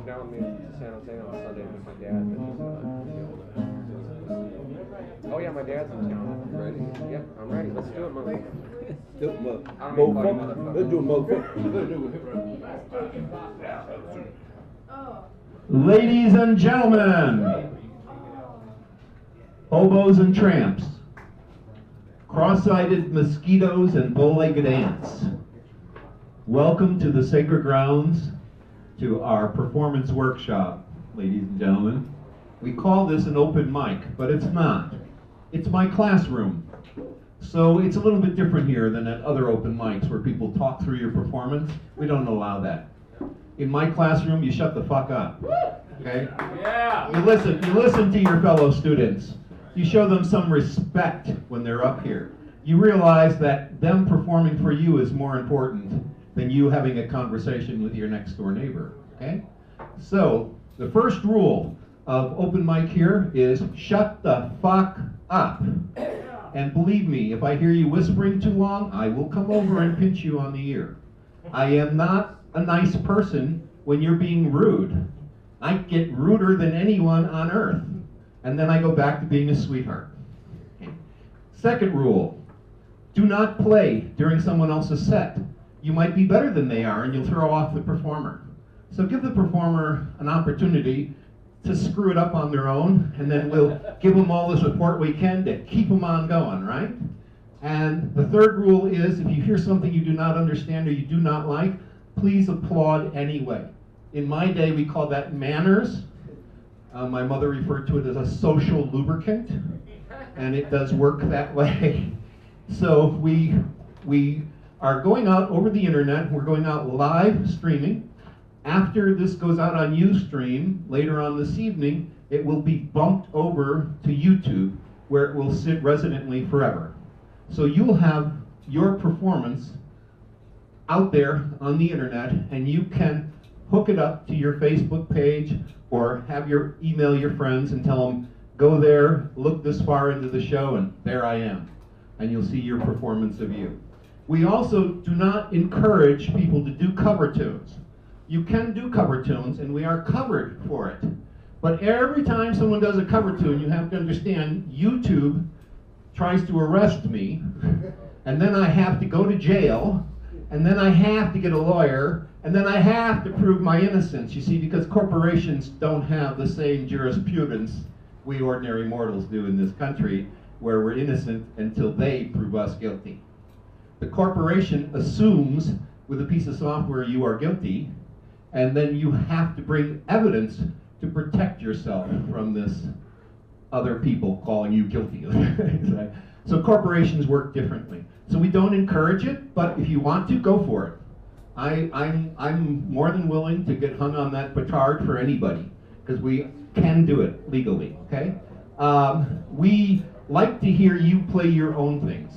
down with me to San Jose on Sunday with my dad. Oh yeah, my dad's in town. Ready? Yep, I'm ready. Let's do it, motherfucker. Let's do a motherfucker. Ladies and gentlemen, hobos and tramps, cross-eyed mosquitoes and bow-legged ants, welcome to the sacred grounds, to our performance workshop, ladies and gentlemen. We call this an open mic, but it's not. It's my classroom. So it's a little bit different here than at other open mics where people talk through your performance. We don't allow that. In my classroom, you shut the fuck up. Okay? Yeah. You listen to your fellow students. You show them some respect when they're up here. You realize that them performing for you is more important than you having a conversation with your next door neighbor. Okay? So the first rule of open mic here is shut the fuck up. And believe me, if I hear you whispering too long, I will come over and pinch you on the ear. I am not a nice person when you're being rude. I get ruder than anyone on earth. And then I go back to being a sweetheart. Okay. Second rule, do not play during someone else's set. You might be better than they are and you'll throw off the performer. So give the performer an opportunity to screw it up on their own, and then we'll give them all the support we can to keep them on going, right? And the third rule is, if you hear something you do not understand or you do not like, please applaud anyway. In my day, we call that manners. My mother referred to it as a social lubricant, and it does work that way. So we are going out over the internet. We're going out live streaming. After this goes out on Ustream later on this evening, it will be bumped over to YouTube, where it will sit residently forever. So you'll have your performance out there on the internet, and you can hook it up to your Facebook page or have email your friends and tell them, go there, look this far into the show, and there I am. And you'll see your performance of you. We also do not encourage people to do cover tunes. You can do cover tunes, and we are covered for it. But every time someone does a cover tune, you have to understand, YouTube tries to arrest me, and then I have to go to jail, and then I have to get a lawyer, and then I have to prove my innocence, you see, because corporations don't have the same jurisprudence we ordinary mortals do in this country, where we're innocent until they prove us guilty. The corporation assumes with a piece of software you are guilty, and then you have to bring evidence to protect yourself from this other people calling you guilty. So corporations work differently. So we don't encourage it, but if you want to, go for it. I'm more than willing to get hung on that petard for anybody, because we can do it legally, okay? We like to hear you play your own things.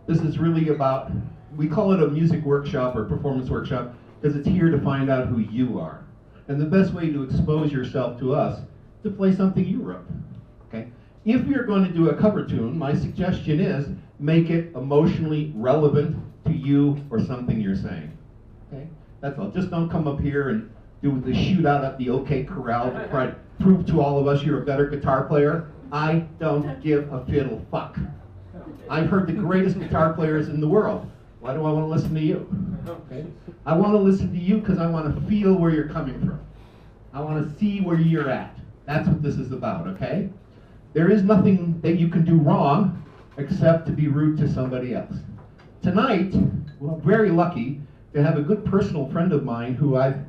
This is really about, we call it a music workshop or performance workshop, because it's here to find out who you are. And the best way to expose yourself to us is to play something you wrote, okay? If you're going to do a cover tune, my suggestion is make it emotionally relevant to you or something you're saying, okay? That's all. Just don't come up here and do the shootout at the OK Corral to try to prove to all of us you're a better guitar player. I don't give a fiddle fuck. I've heard the greatest guitar players in the world. Why do I want to listen to you? Okay? I want to listen to you because I want to feel where you're coming from. I want to see where you're at. That's what this is about, okay? There is nothing that you can do wrong except to be rude to somebody else. Tonight, we're very lucky to have a good personal friend of mine who I've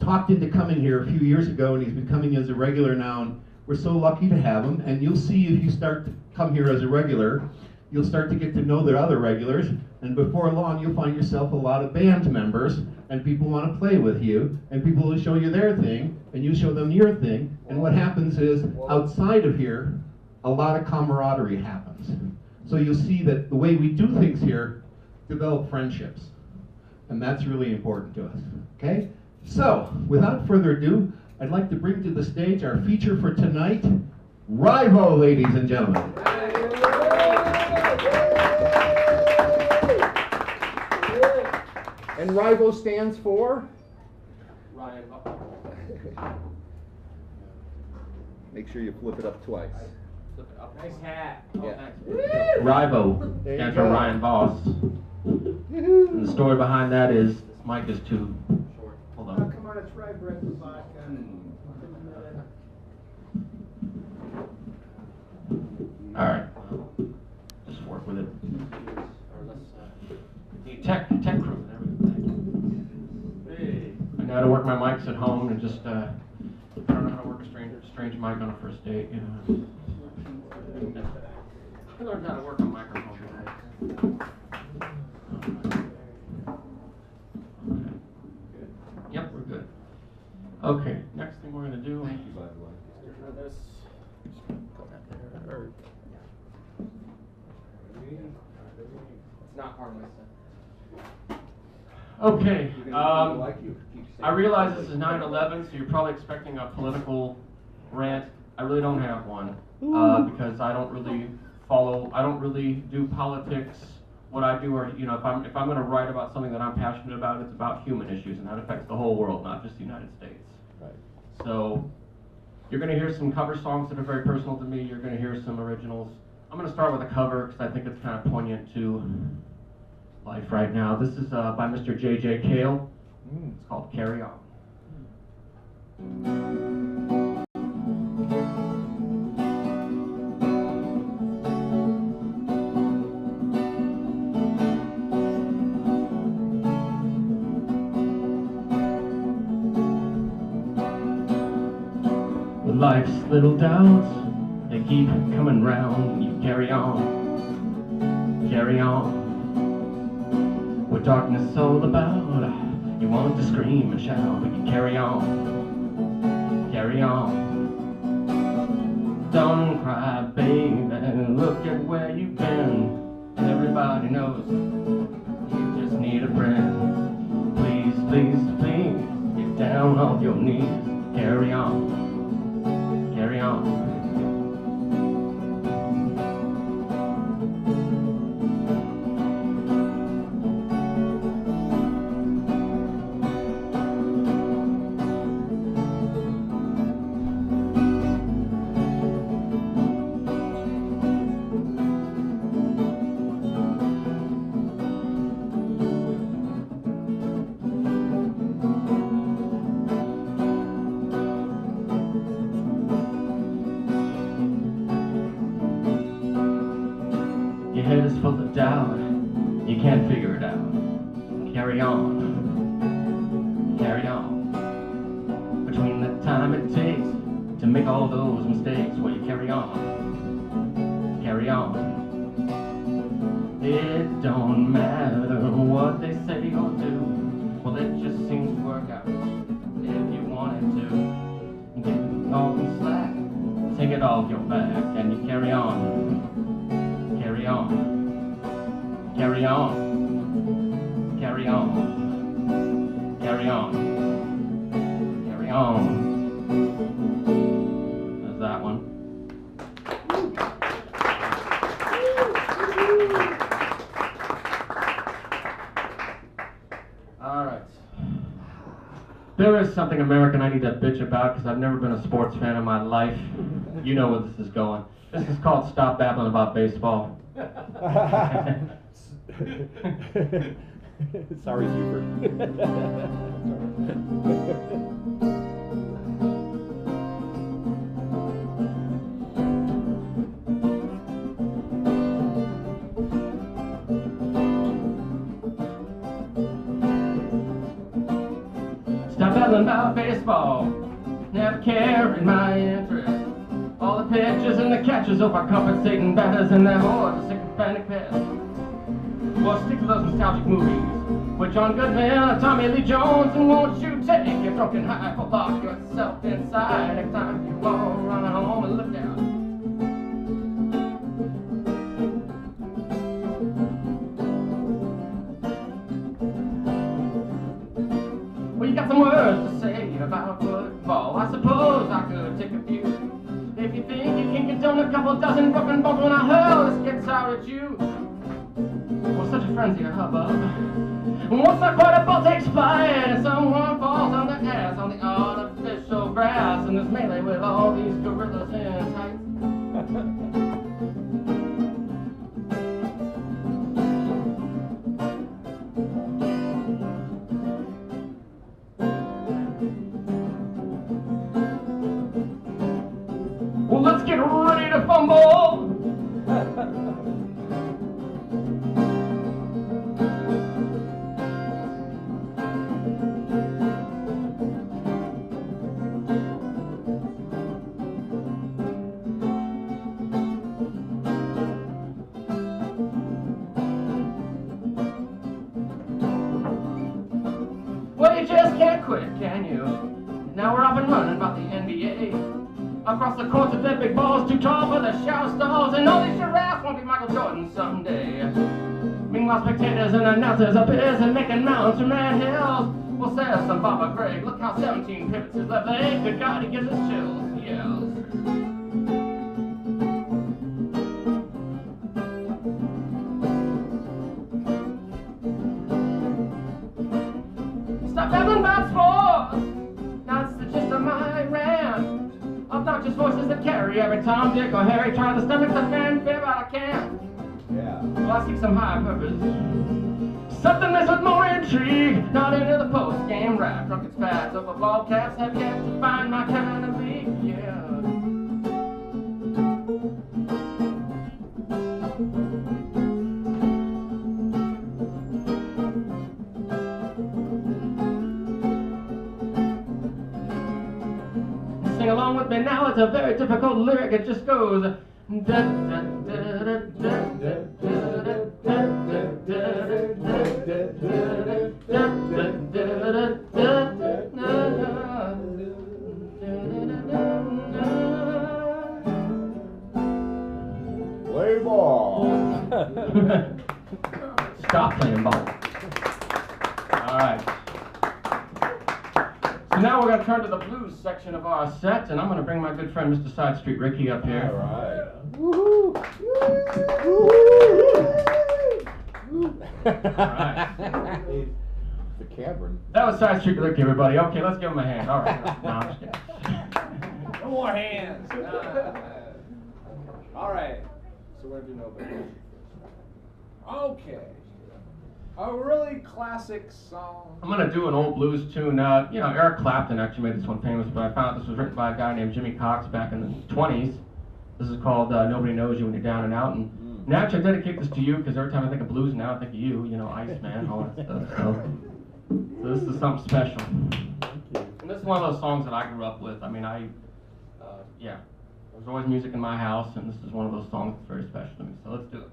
talked into coming here a few years ago, and he's been coming as a regular now, and we're so lucky to have him. And you'll see if you start to come here as a regular, you'll start to get to know the other regulars, and before long you'll find yourself a lot of band members, and people want to play with you, and people will show you their thing, and you show them your thing, and what happens is, outside of here, a lot of camaraderie happens. So you'll see that the way we do things here develop friendships, and that's really important to us, okay? So, without further ado, I'd like to bring to the stage our feature for tonight, RyVo, ladies and gentlemen. And RyVo stands for? Ryan. Make sure you flip it up twice. Flip it up. Nice hat. Yeah. RyVo, There you stands for go. Ryan Voss. And the story behind that is this mic is too short. Hold Oh, on. come on, it's rye bread with vodka. All right. Just work with it. Or let's the tech crew. There we go. Hey. I know how to work my mics at home and just I don't know how to work a strange mic on a first date. You know. I learned how to work on microphone today. Yep, we're good. Okay, next thing we're gonna do. Thank you, by the way. This. Put that there. Or, it's not part of my set. Okay. I realize this is 9/11, so you're probably expecting a political rant. I really don't have one because I don't really do politics. What I do, or if I'm going to write about something that I'm passionate about, it's about human issues, and that affects the whole world, not just the United States. Right. So you're going to hear some cover songs that are very personal to me. You're going to hear some originals. I'm going to start with a cover because I think it's kind of poignant to life right now. This is by Mr. J.J. Cale. It's called Carry On. With life's little doubts, they keep coming round. You carry on, carry on. What darkness is all about, you want to scream and shout, but you carry on, carry on. Don't cry, baby, look at where you've been. Everybody knows you just need a friend. Please, please, please, get down off your knees. Carry on, carry on. Your head is full of doubt, you can't figure it out. Carry on, carry on. Between the time it takes to make all those mistakes, well, you carry on, carry on. It don't matter what they say or do, well, it just seems to work out if you wanted to. Get all the slack, take it off your back, and you carry on. Carry on, carry on, carry on, carry on, carry on. There's that one. All right. There is something American I need to bitch about because I've never been a sports fan in my life. You know where this is going. This is called Stop Babbling About Baseball. Sorry, Hubert. Stop babbling about baseball. Never carried my interest. All the pitchers and the catchers overcompensating batters and their hordes of sycophantic pests. Well, stick to those nostalgic movies with John Goodman and Tommy Lee Jones, and won't you take your drunken high for lock yourself inside next time you want to run home and look out. Well, you got some words to say about football. I suppose I could take a few. If you think you can condone a couple dozen broken bones when I hurl this guitar at you. Well, such a frenzy of hubbub. Once that quarter ball takes flight and someone falls on the ass on the artificial brass in this melee with all these gorillas in tights. Well, let's get ready to fumble. Well, you just can't quit, can you? Now we're up and running about the NBA. Across the courts with their big balls too tall for the shower stalls, and all these giraffes won't be Michael Jordan someday. Meanwhile, spectators and announcers are busy making mounts from red hills. Well, says some Baba Greg, look how 17 pivots his left leg. Good God, he gives us chills. He yells. Stop babbling about sports. That's the gist of my rant. Obnoxious voices that carry every Tom, Dick, or Harry try to stomach the fanfare, but I can't. Yeah. Well, I seek some higher purpose. Something that's with more intrigue. Not into the post-game rap. Drunken spats over ball caps have yet to find my kind of league. Yeah. Sing along with me now, it's a very difficult lyric, it just goes Play ball. Stop playing ball. Alright. So now we're going to turn to the blues section of our set, and I'm going to bring my good friend Mr. Side Street Ricky up here. All right. Woohoo! All right. The cavern. That was Side Street Ricky, everybody. Okay, let's give him a hand. All right. No, I'm just kidding. No more hands. All right. So what do you know about this? Okay. A really classic song. I'm going to do an old blues tune. You know, Eric Clapton actually made this one famous, but I found out this was written by a guy named Jimmy Cox back in the 20s. This is called Nobody Knows You When You're Down and Out. And naturally, I dedicate this to you because every time I think of blues now, I think of you, you know, Iceman, all that stuff. So this is something special. And this is one of those songs that I grew up with. I mean, yeah, there was always music in my house, and this is one of those songs that's very special to me. So let's do it.